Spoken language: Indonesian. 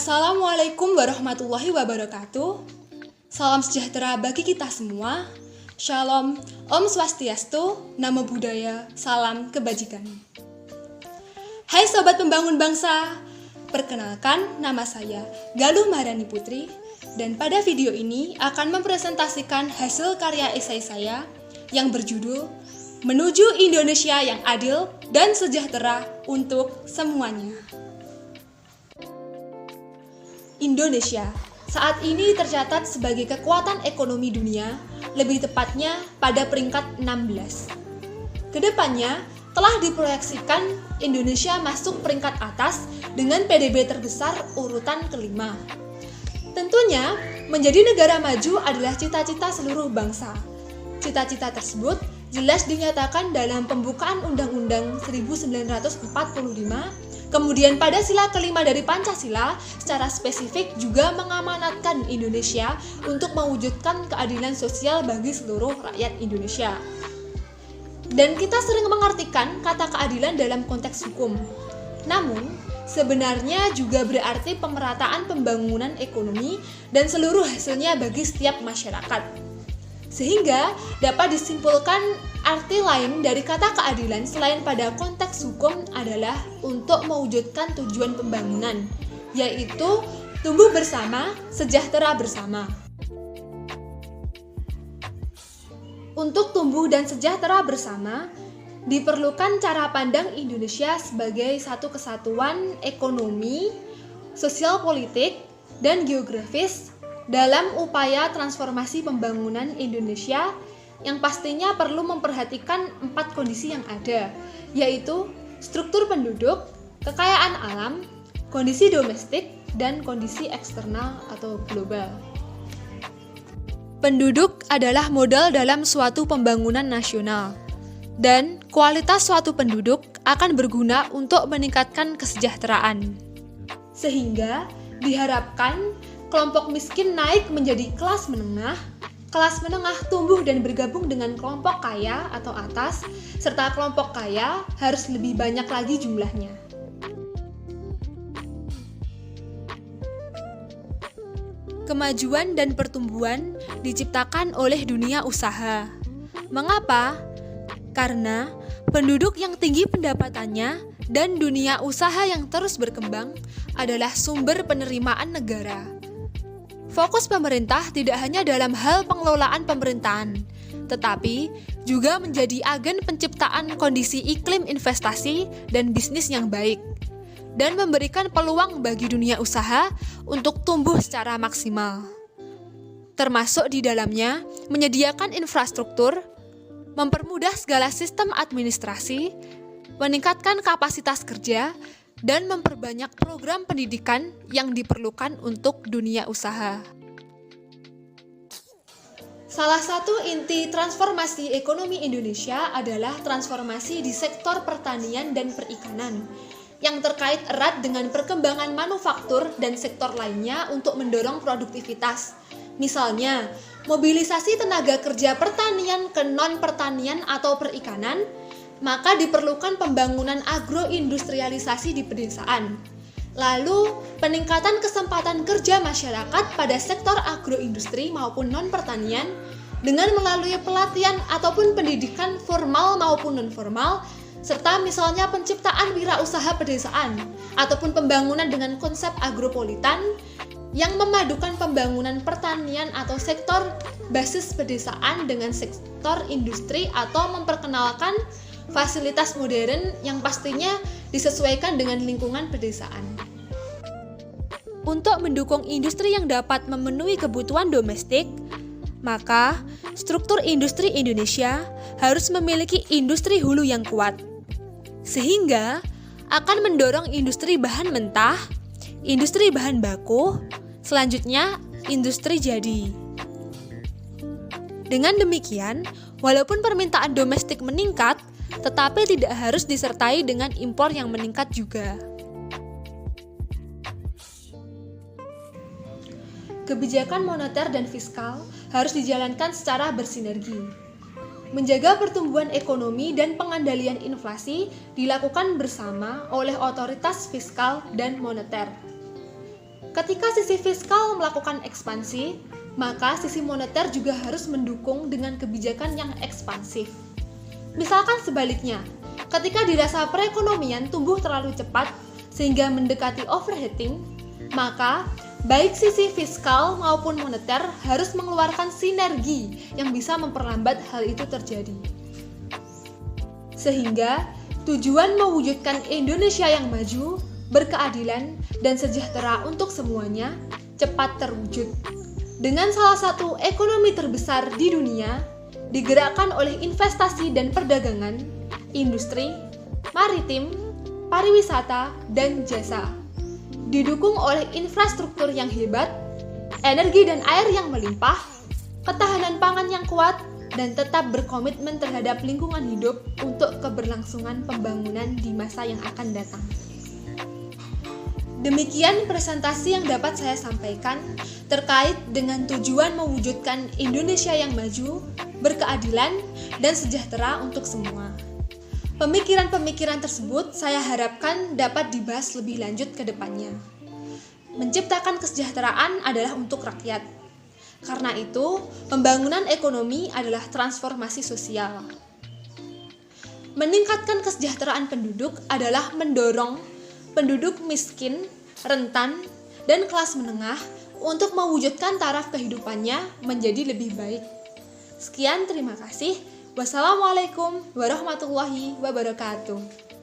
Assalamualaikum warahmatullahi wabarakatuh. Salam sejahtera bagi kita semua. Shalom, Om Swastiastu, Namo Buddhaya, salam kebajikan. Hai Sobat Pembangun Bangsa, perkenalkan nama saya Galuh Maharani Putri, dan pada video ini akan mempresentasikan hasil karya esai saya yang berjudul Menuju Indonesia yang Adil dan Sejahtera untuk Semuanya. Indonesia saat ini tercatat sebagai kekuatan ekonomi dunia, lebih tepatnya pada peringkat 16. Kedepannya telah diproyeksikan Indonesia masuk peringkat atas dengan PDB terbesar urutan kelima. Tentunya, menjadi negara maju adalah cita-cita seluruh bangsa. Cita-cita tersebut jelas dinyatakan dalam pembukaan Undang-Undang 1945, kemudian pada sila kelima dari Pancasila secara spesifik juga mengamanatkan Indonesia untuk mewujudkan keadilan sosial bagi seluruh rakyat Indonesia. Dan kita sering mengartikan kata keadilan dalam konteks hukum. Namun, sebenarnya juga berarti pemerataan pembangunan ekonomi dan seluruh hasilnya bagi setiap masyarakat. Sehingga dapat disimpulkan arti lain dari kata keadilan selain pada konteks hukum adalah untuk mewujudkan tujuan pembangunan, yaitu tumbuh bersama, sejahtera bersama. Untuk tumbuh dan sejahtera bersama, diperlukan cara pandang Indonesia sebagai satu kesatuan ekonomi, sosial politik, dan geografis dalam upaya transformasi pembangunan Indonesia yang pastinya perlu memperhatikan 4 kondisi yang ada, yaitu struktur penduduk, kekayaan alam, kondisi domestik, dan kondisi eksternal atau global. Penduduk adalah modal dalam suatu pembangunan nasional, dan kualitas suatu penduduk akan berguna untuk meningkatkan kesejahteraan. Sehingga diharapkan kelompok miskin naik menjadi kelas menengah tumbuh dan bergabung dengan kelompok kaya atau atas, serta kelompok kaya harus lebih banyak lagi jumlahnya. Kemajuan dan pertumbuhan diciptakan oleh dunia usaha. Mengapa? Karena penduduk yang tinggi pendapatannya dan dunia usaha yang terus berkembang adalah sumber penerimaan negara. Fokus pemerintah tidak hanya dalam hal pengelolaan pemerintahan, tetapi juga menjadi agen penciptaan kondisi iklim investasi dan bisnis yang baik, dan memberikan peluang bagi dunia usaha untuk tumbuh secara maksimal. Termasuk di dalamnya menyediakan infrastruktur, mempermudah segala sistem administrasi, meningkatkan kapasitas kerja, dan memperbanyak program pendidikan yang diperlukan untuk dunia usaha. Salah satu inti transformasi ekonomi Indonesia adalah transformasi di sektor pertanian dan perikanan, yang terkait erat dengan perkembangan manufaktur dan sektor lainnya untuk mendorong produktivitas. Misalnya, mobilisasi tenaga kerja pertanian ke non-pertanian atau perikanan, maka diperlukan pembangunan agroindustrialisasi di pedesaan. Lalu, peningkatan kesempatan kerja masyarakat pada sektor agroindustri maupun non-pertanian dengan melalui pelatihan ataupun pendidikan formal maupun non-formal, serta misalnya penciptaan wirausaha pedesaan ataupun pembangunan dengan konsep agropolitan yang memadukan pembangunan pertanian atau sektor basis pedesaan dengan sektor industri atau memperkenalkan fasilitas modern yang pastinya disesuaikan dengan lingkungan pedesaan. Untuk mendukung industri yang dapat memenuhi kebutuhan domestik, maka struktur industri Indonesia harus memiliki industri hulu yang kuat, sehingga akan mendorong industri bahan mentah, industri bahan baku, selanjutnya industri jadi. Dengan demikian, walaupun permintaan domestik meningkat, tetapi tidak harus disertai dengan impor yang meningkat juga. Kebijakan moneter dan fiskal harus dijalankan secara bersinergi. Menjaga pertumbuhan ekonomi dan pengendalian inflasi dilakukan bersama oleh otoritas fiskal dan moneter. Ketika sisi fiskal melakukan ekspansi, maka sisi moneter juga harus mendukung dengan kebijakan yang ekspansif. Misalkan sebaliknya, ketika dirasa perekonomian tumbuh terlalu cepat sehingga mendekati overheating, maka baik sisi fiskal maupun moneter harus mengeluarkan sinergi yang bisa memperlambat hal itu terjadi. Sehingga tujuan mewujudkan Indonesia yang maju, berkeadilan, dan sejahtera untuk semuanya cepat terwujud. Dengan salah satu ekonomi terbesar di dunia, digerakkan oleh investasi dan perdagangan, industri, maritim, pariwisata, dan jasa. Didukung oleh infrastruktur yang hebat, energi dan air yang melimpah, ketahanan pangan yang kuat, dan tetap berkomitmen terhadap lingkungan hidup untuk keberlangsungan pembangunan di masa yang akan datang. Demikian presentasi yang dapat saya sampaikan terkait dengan tujuan mewujudkan Indonesia yang maju, berkeadilan, dan sejahtera untuk semua. Pemikiran-pemikiran tersebut saya harapkan dapat dibahas lebih lanjut ke depannya. Menciptakan kesejahteraan adalah untuk rakyat. Karena itu, pembangunan ekonomi adalah transformasi sosial. Meningkatkan kesejahteraan penduduk adalah mendorong penduduk miskin, rentan, dan kelas menengah untuk mewujudkan taraf kehidupannya menjadi lebih baik. Sekian, terima kasih. Wassalamualaikum warahmatullahi wabarakatuh.